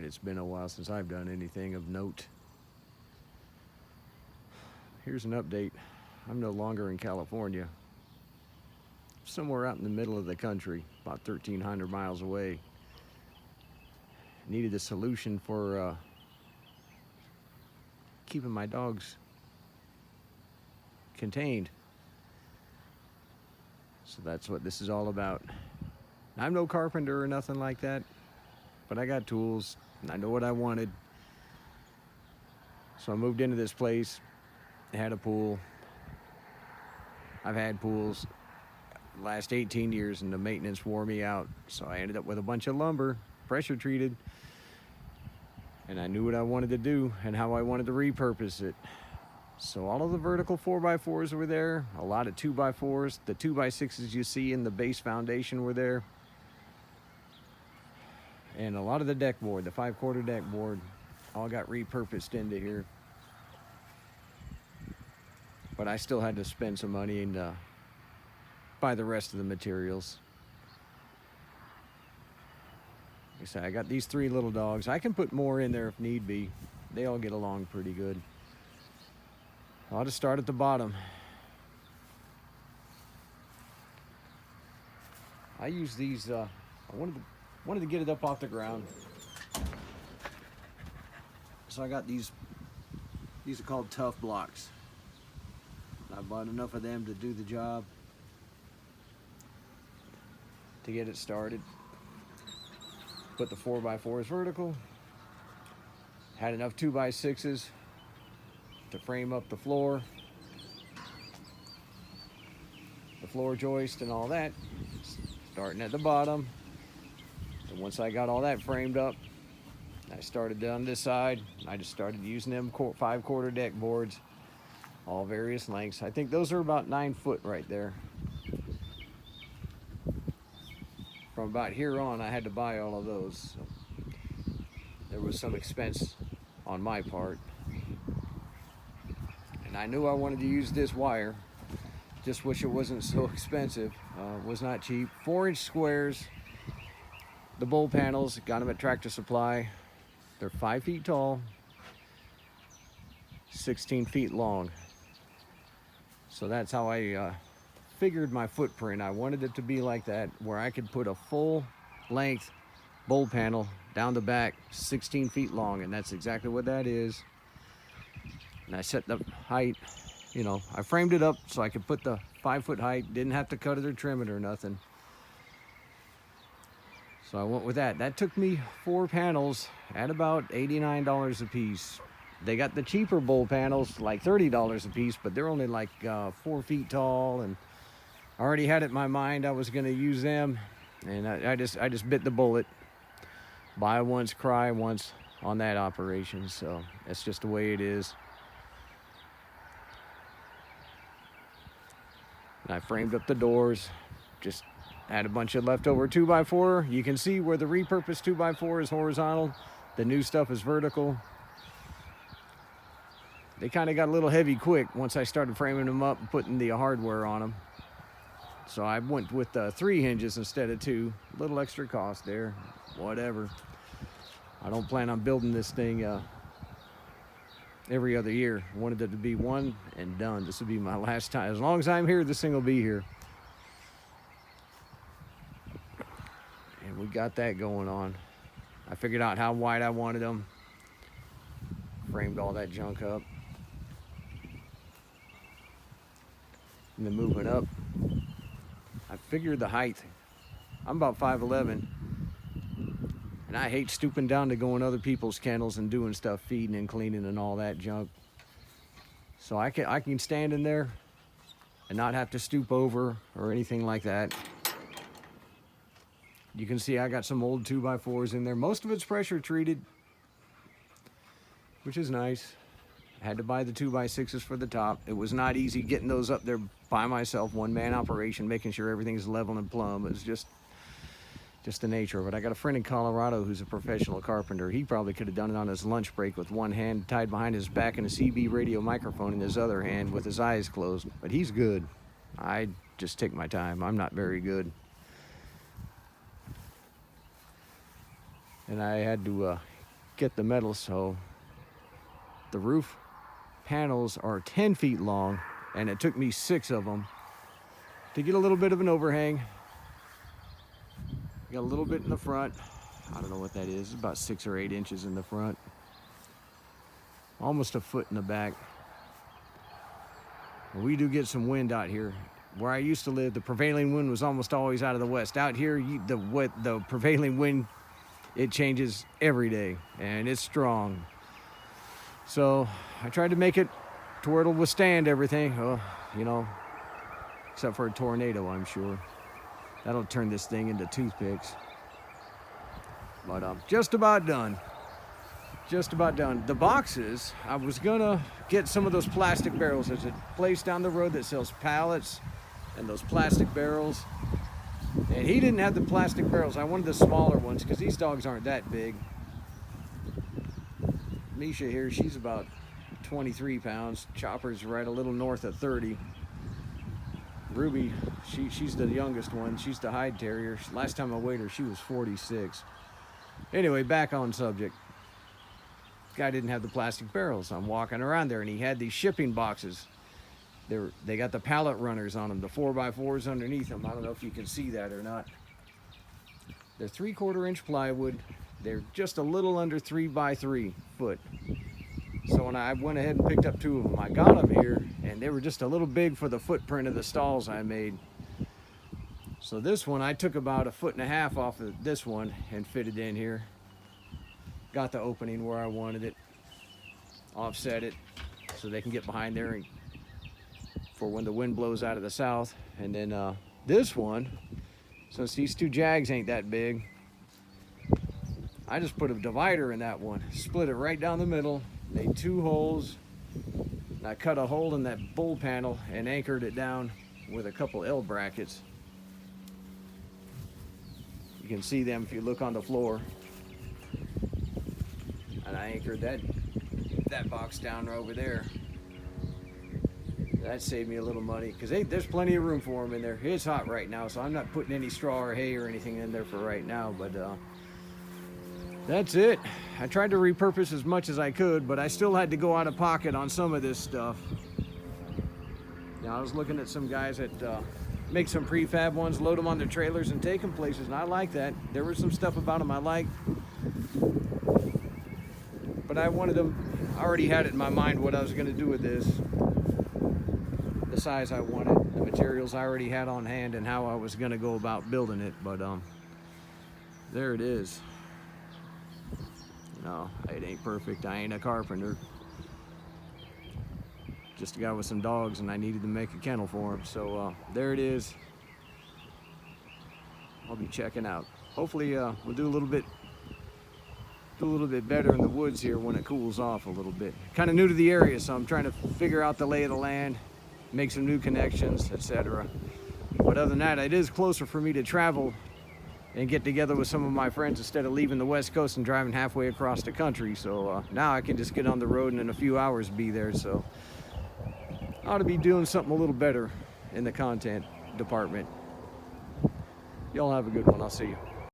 it's been a while since I've done anything of note. Here's an update. I'm no longer in California. Somewhere out in the middle of the country, about 1,300 miles away. Needed a solution for keeping my dogs contained. So that's what this is all about. I'm no carpenter or nothing like that, but I got tools and I know what I wanted. So I moved into this place. It had a pool. I've had pools the last 18 years and the maintenance wore me out. So I ended up with a bunch of lumber, pressure treated. And I knew what I wanted to do and how I wanted to repurpose it. So all of the vertical 4x4s were there, a lot of 2x4s. The 2x6s you see in the base foundation were there. And a lot of the deck board, the 5/4 deck board, all got repurposed into here. But I still had to spend some money and buy the rest of the materials. Like I said, I got these 3 little dogs. I can put more in there if need be. They all get along pretty good. I'll just start at the bottom. I use these, I wanted to get it up off the ground. So I got these are called tough blocks. I bought enough of them to do the job, to get it started. Put the 4x4s vertical. Had enough 2x6s to frame up the floor joist and all that. Starting at the bottom. And once I got all that framed up, I started down this side. I just started using them 5/4 deck boards, all various lengths. I think those are about 9 foot right there. From about here on, I had to buy all of those. So there was some expense on my part. And I knew I wanted to use this wire. Just wish it wasn't so expensive. It was not cheap. 4-inch squares. The bowl panels, got them at Tractor Supply. They're 5 feet tall, 16 feet long. So that's how I figured my footprint. I wanted it to be like that, where I could put a full length bowl panel down the back, 16 feet long, and that's exactly what that is. And I set the height, you know, I framed it up so I could put the 5-foot height, didn't have to cut it or trim it or nothing. So I went with that. That took me 4 panels at about $89 a piece. They got the cheaper bowl panels, like $30 a piece, but they're only like 4 feet tall, and I already had it in my mind I was gonna use them, and I just bit the bullet. Buy once, cry once on that operation, so that's just the way it is. And I framed up the doors, just had a bunch of leftover 2x4. You can see where the repurposed 2x4 is horizontal, the new stuff is vertical. They kind of got a little heavy quick once I started framing them up and putting the hardware on them. So I went with 3 hinges instead of 2. A little extra cost there, whatever. I don't plan on building this thing every other year. I wanted it to be one and done. This will be my last time. As long as I'm here, this thing will be here. And we got that going on. I figured out how wide I wanted them. Framed all that junk up. And then moving up, I figured the height. I'm about 5'11", and I hate stooping down to go in other people's kennels and doing stuff, feeding and cleaning and all that junk. So I can stand in there and not have to stoop over or anything like that. You can see I got some old 2x4s in there. Most of it's pressure treated, which is nice. I had to buy the 2x6s for the top. It was not easy getting those up there by myself, one-man operation, making sure everything's level and plumb. It's just the nature of it. I got a friend in Colorado who's a professional carpenter. He probably could have done it on his lunch break with one hand tied behind his back and a CB radio microphone in his other hand with his eyes closed. But he's good. I just take my time. I'm not very good. And I had to get the metal. So the roof panels are 10 feet long, and it took me 6 of them to get a little bit of an overhang. Got a little bit in the front. I don't know what that is. It's about 6 or 8 inches in the front. Almost a foot in the back. We do get some wind out here. Where I used to live, the prevailing wind was almost always out of the west. Out here, the prevailing wind, it changes every day, and it's strong. So I tried to make it to where it'll withstand everything. Well, you know, except for a tornado, I'm sure. That'll turn this thing into toothpicks. But I'm just about done. Just about done. The boxes, I was gonna get some of those plastic barrels. There's a place down the road that sells pallets and those plastic barrels. And he didn't have the plastic barrels. I wanted the smaller ones because these dogs aren't that big. Misha here, she's about 23 pounds. Chopper's right a little north of 30. Ruby, she's the youngest one. She's the Hyde Terrier. Last time I weighed her, she was 46. Anyway, back on subject. Guy didn't have the plastic barrels. I'm walking around there, and he had these shipping boxes. They got the pallet runners on them, the 4x4s underneath them. I don't know if you can see that or not. They're 3/4 inch plywood. They're just a little under 3x3 foot. So when I went ahead and picked up 2 of them, I got them here, and they were just a little big for the footprint of the stalls I made. So this one, I took about 1.5 feet off of this one and fitted in here. Got the opening where I wanted it, offset it so they can get behind there and for when the wind blows out of the south. And then this one, since these 2 Jags ain't that big, I just put a divider in that one, split it right down the middle, made 2 holes, and I cut a hole in that bull panel and anchored it down with a couple L brackets. You can see them if you look on the floor. And I anchored that box down over there. That saved me a little money because there's plenty of room for them in there. It's hot right now, so I'm not putting any straw or hay or anything in there for right now, but that's it. I tried to repurpose as much as I could, but I still had to go out of pocket on some of this stuff. Now, I was looking at some guys that make some prefab ones, load them on their trailers and take them places, and I like that. There was some stuff about them I liked, but I wanted them, I already had it in my mind what I was going to do with this, the size I wanted, the materials I already had on hand, and how I was going to go about building it. But there it is. No, it ain't perfect. I ain't a carpenter. Just a guy with some dogs, and I needed to make a kennel for him. So there it is. I'll be checking out. Hopefully we'll do a little bit better in the woods here when it cools off a little bit. Kind of new to the area, so I'm trying to figure out the lay of the land, make some new connections, etc. But other than that, it is closer for me to travel and get together with some of my friends instead of leaving the West Coast and driving halfway across the country. So now I can just get on the road and in a few hours be there. So I ought to be doing something a little better in the content department. Y'all have a good one. I'll see you.